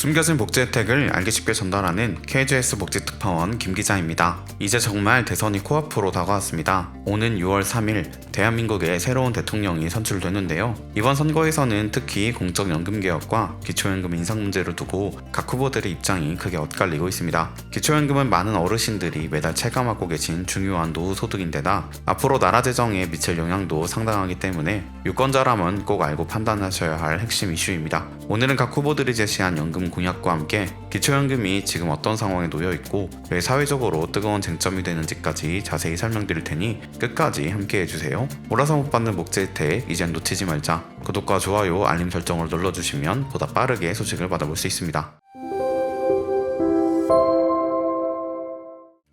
숨겨진 복지 혜택을 알기 쉽게 전달하는 KGS 복지특파원 김 기자입니다. 이제 정말 대선이 코앞으로 다가왔습니다. 오는 6월 3일 대한민국의 새로운 대통령이 선출되는데요. 이번 선거에서는 특히 공적연금개혁과 기초연금 인상 문제를 두고 각 후보들의 입장이 크게 엇갈리고 있습니다. 기초연금은 많은 어르신들이 매달 체감하고 계신 중요한 노후소득인데다 앞으로 나라 재정에 미칠 영향도 상당하기 때문에 유권자라면 꼭 알고 판단하셔야 할 핵심 이슈입니다. 오늘은 각 후보들이 제시한 연금 공약과 함께 기초연금이 지금 어떤 상황에 놓여있고 왜 사회적으로 뜨거운 쟁점이 되는지까지 자세히 설명드릴 테니 끝까지 함께 해주세요. 몰아서 못 받는 복지 혜택 이젠 놓치지 말자. 구독과 좋아요, 알림 설정을 눌러주시면 보다 빠르게 소식을 받아볼 수 있습니다.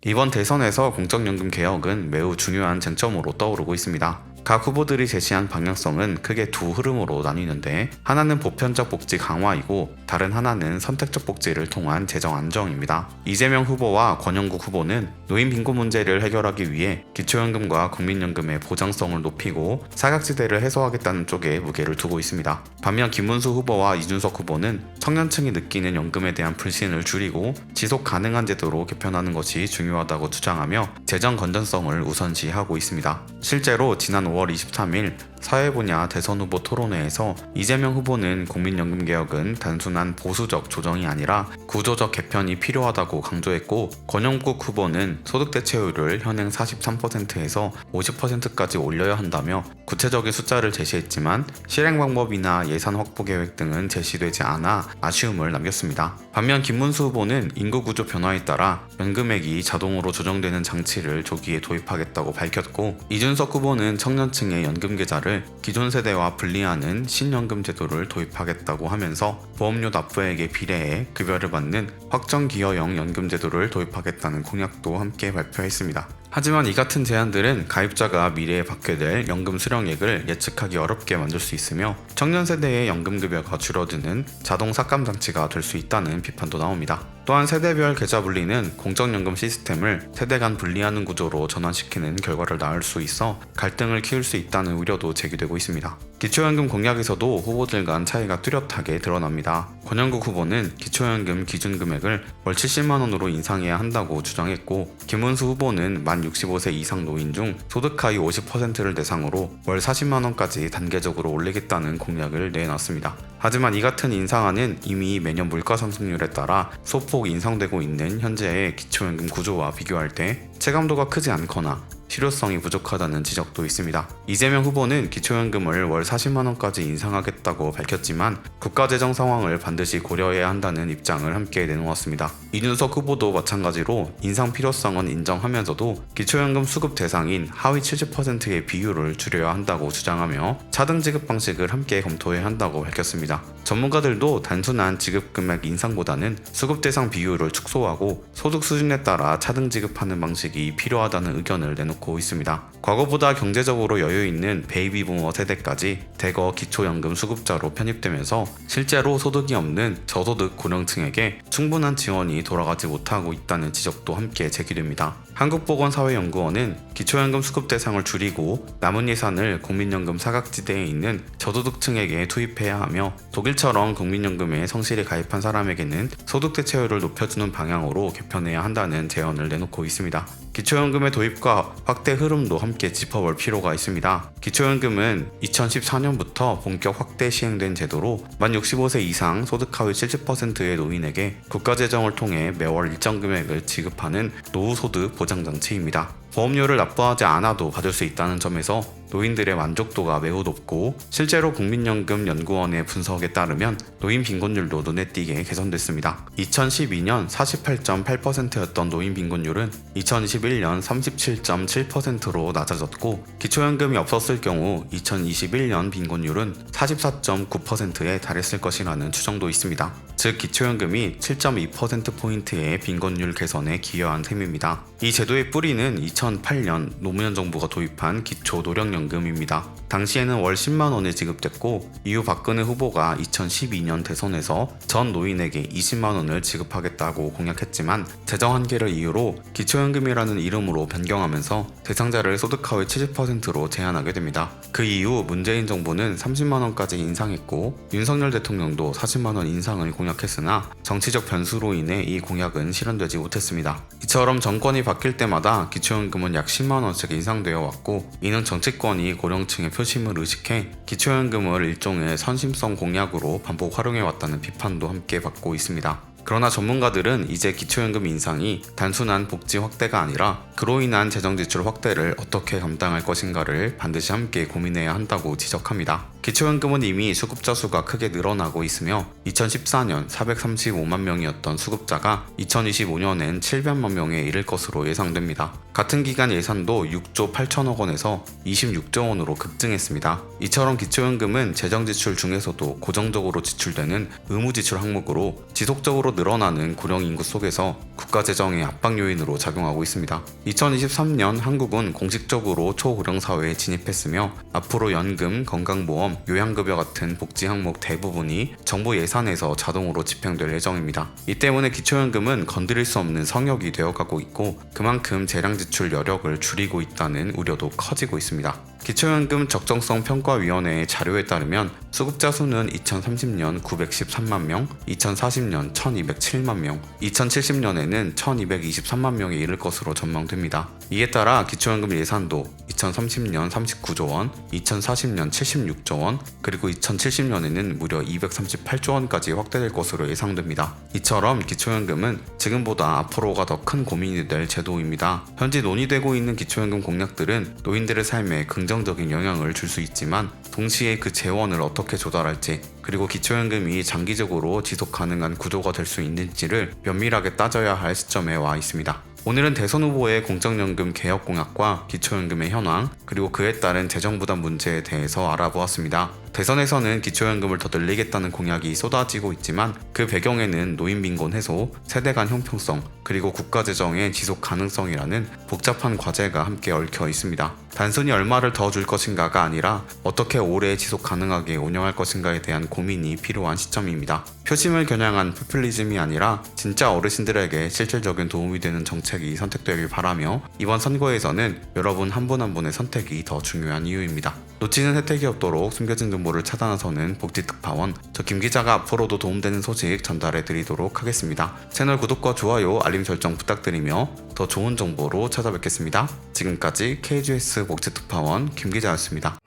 이번 대선에서 공적연금 개혁은 매우 중요한 쟁점으로 떠오르고 있습니다. 각 후보들이 제시한 방향성은 크게 두 흐름으로 나뉘는데 하나는 보편적 복지 강화이고 다른 하나는 선택적 복지를 통한 재정 안정입니다. 이재명 후보와 권영국 후보는 노인 빈곤 문제를 해결하기 위해 기초연금과 국민연금의 보장성을 높이고 사각지대를 해소하겠다는 쪽에 무게를 두고 있습니다. 반면 김문수 후보와 이준석 후보는 청년층이 느끼는 연금에 대한 불신을 줄이고 지속 가능한 제도로 개편하는 것이 중요하다고 주장하며 재정 건전성을 우선시하고 있습니다. 실제로 지난 5월 23일 사회 분야 대선 후보 토론회에서 이재명 후보는 국민연금 개혁은 단순한 보수적 조정이 아니라 구조적 개편이 필요하다고 강조했고 권영국 후보는 소득 대체율을 현행 43%에서 50%까지 올려야 한다며 구체적인 숫자를 제시했지만 실행 방법이나 예산 확보 계획 등은 제시되지 않아 아쉬움을 남겼습니다. 반면 김문수 후보는 인구 구조 변화에 따라 연금액이 자동으로 조정되는 장치를 조기에 도입하겠다고 밝혔고 이준석 후보는 청년층의 연금 계좌를 기존 세대와 분리하는 신연금 제도를 도입하겠다고 하면서 보험료 납부액에 비례해 급여를 받는 확정기여형 연금 제도를 도입하겠다는 공약도 함께 발표했습니다. 하지만 이 같은 제안들은 가입자가 미래에 받게 될 연금 수령액을 예측하기 어렵게 만들 수 있으며 청년 세대의 연금급여가 줄어드는 자동 삭감 장치가 될 수 있다는 비판도 나옵니다. 또한 세대별 계좌 분리는 공적연금 시스템을 세대 간 분리하는 구조로 전환시키는 결과를 낳을 수 있어 갈등을 키울 수 있다는 우려도 제기되고 있습니다. 기초연금 공약에서도 후보들 간 차이가 뚜렷하게 드러납니다. 권영국 후보는 기초연금 기준금액을 월 70만원으로 인상해야 한다고 주장했고 김문수 후보는 만 65세 이상 노인 중 소득 하위 50%를 대상으로 월 40만원까지 단계적으로 올리겠다는 공약을 내놨습니다. 하지만 이 같은 인상안은 이미 매년 물가 상승률에 따라 소폭 인상되고 있는 현재의 기초연금 구조와 비교할 때 체감도가 크지 않거나 실효성이 부족하다는 지적도 있습니다. 이재명 후보는 기초연금을 월 40만원까지 인상하겠다고 밝혔지만 국가재정 상황을 반드시 고려해야 한다는 입장을 함께 내놓았습니다. 이준석 후보도 마찬가지로 인상 필요성은 인정하면서도 기초연금 수급 대상인 하위 70%의 비율을 줄여야 한다고 주장하며 차등 지급 방식을 함께 검토해야 한다고 밝혔습니다. 전문가들도 단순한 지급금액 인상보다는 수급 대상 비율을 축소하고 소득 수준에 따라 차등 지급하는 방식이 필요하다는 의견을 내놓고 있습니다. 과거보다 경제적으로 여유 있는 베이비 부머 세대까지 대거 기초연금 수급자로 편입되면서 실제로 소득이 없는 저소득 고령층에게 충분한 지원이 돌아가지 못하고 있다는 지적도 함께 제기됩니다. 한국보건사회연구원은 기초연금 수급 대상을 줄이고 남은 예산을 국민연금 사각지대에 있는 저소득층에게 투입해야 하며 독일처럼 국민연금에 성실히 가입한 사람에게는 소득 대체율을 높여주는 방향으로 개편해야 한다는 제언을 내놓고 있습니다. 기초연금의 도입과 확대 흐름도 함께 짚어볼 필요가 있습니다. 기초연금은 2014년부터 본격 확대 시행된 제도로 만 65세 이상 소득 하위 70%의 노인에게 국가재정을 통해 매월 일정 금액을 지급하는 노후소득 보장장치입니다. 보험료를 납부하지 않아도 받을 수 있다는 점에서 노인들의 만족도가 매우 높고 실제로 국민연금연구원의 분석에 따르면 노인 빈곤율도 눈에 띄게 개선됐습니다. 2012년 48.8%였던 노인 빈곤율은 2021년 37.7%로 낮아졌고 기초연금이 없었을 경우 2021년 빈곤율은 44.9%에 달했을 것이라는 추정도 있습니다. 즉 기초연금이 7.2%포인트의 빈곤율 개선에 기여한 셈입니다. 이 제도의 뿌리는 2008년 노무현 정부가 도입한 기초노령연금 공적연금입니다. 당시에는 월 10만 원이 지급됐고 이후 박근혜 후보가 2012년 대선에서 전 노인에게 20만 원을 지급하겠다고 공약했지만 재정 한계를 이유로 기초연금이라는 이름으로 변경하면서 대상자를 소득 하위 70%로 제한하게 됩니다. 그 이후 문재인 정부는 30만 원까지 인상했고 윤석열 대통령도 40만 원 인상을 공약했으나 정치적 변수로 인해 이 공약은 실현되지 못했습니다. 이처럼 정권이 바뀔 때마다 기초연금은 약 10만 원씩 인상되어 왔고 이는 정치권이 고령층의 표심을 의식해 기초연금을 일종의 선심성 공약으로 반복 활용해 왔다는 비판도 함께 받고 있습니다. 그러나 전문가들은 이제 기초연금 인상이 단순한 복지 확대가 아니라 그로 인한 재정 지출 확대를 어떻게 감당할 것인가를 반드시 함께 고민해야 한다고 지적합니다. 기초연금은 이미 수급자 수가 크게 늘어나고 있으며 2014년 435만 명이었던 수급자가 2025년엔 700만 명에 이를 것으로 예상됩니다. 같은 기간 예산도 6조 8천억 원에서 26조 원으로 급증했습니다. 이처럼 기초연금은 재정 지출 중에서도 고정적으로 지출되는 의무 지출 항목으로 지속적으로 늘어나는 고령 인구 속에서 국가 재정의 압박 요인으로 작용하고 있습니다. 2023년 한국은 공식적으로 초고령 사회에 진입했으며 앞으로 연금, 건강보험, 요양급여 같은 복지 항목 대부분이 정부 예산에서 자동으로 집행될 예정입니다. 이 때문에 기초연금은 건드릴 수 없는 성역이 되어가고 있고 그만큼 재량 지출 여력을 줄이고 있다는 우려도 커지고 있습니다. 기초연금 적정성 평가위원회의 자료에 따르면 수급자 수는 2030년 913만 명, 2040년 1207만 명, 2070년에는 1223만 명에 이를 것으로 전망됩니다. 이에 따라 기초연금 예산도 2030년 39조 원, 2040년 76조 원, 그리고 2070년에는 무려 238조 원까지 확대될 것으로 예상됩니다. 이처럼 기초연금은 지금보다 앞으로가 더 큰 고민이 될 제도입니다. 현재 논의되고 있는 기초연금 공약들은 노인들의 삶에 긍정적인 영향을 줄 수 있지만 동시에 그 재원을 어떻게 조달할지 그리고 기초연금이 장기적으로 지속 가능한 구조가 될 수 있는지를 면밀하게 따져야 할 시점에 와 있습니다. 오늘은 대선 후보의 공적연금 개혁 공약과 기초연금의 현황 그리고 그에 따른 재정부담 문제에 대해서 알아보았습니다. 대선에서는 기초연금을 더 늘리겠다는 공약이 쏟아지고 있지만 그 배경에는 노인빈곤 해소, 세대 간 형평성, 그리고 국가재정의 지속 가능성이라는 복잡한 과제가 함께 얽혀 있습니다. 단순히 얼마를 더 줄 것인가가 아니라 어떻게 오래 지속 가능하게 운영할 것인가에 대한 고민이 필요한 시점입니다. 표심을 겨냥한 포퓰리즘이 아니라 진짜 어르신들에게 실질적인 도움이 되는 정책이 선택되길 바라며 이번 선거에서는 여러분 한 분 한 분의 선택이 더 중요한 이유입니다. 놓치는 혜택이 없도록 숨겨진 정보를 차단해서는 복지특파원 저 김기자가 앞으로도 도움되는 소식 전달해 드리도록 하겠습니다. 채널 구독과 좋아요, 알림 설정 부탁드리며 더 좋은 정보로 찾아뵙겠습니다. 지금까지 KGS 복지특파원 김기자였습니다.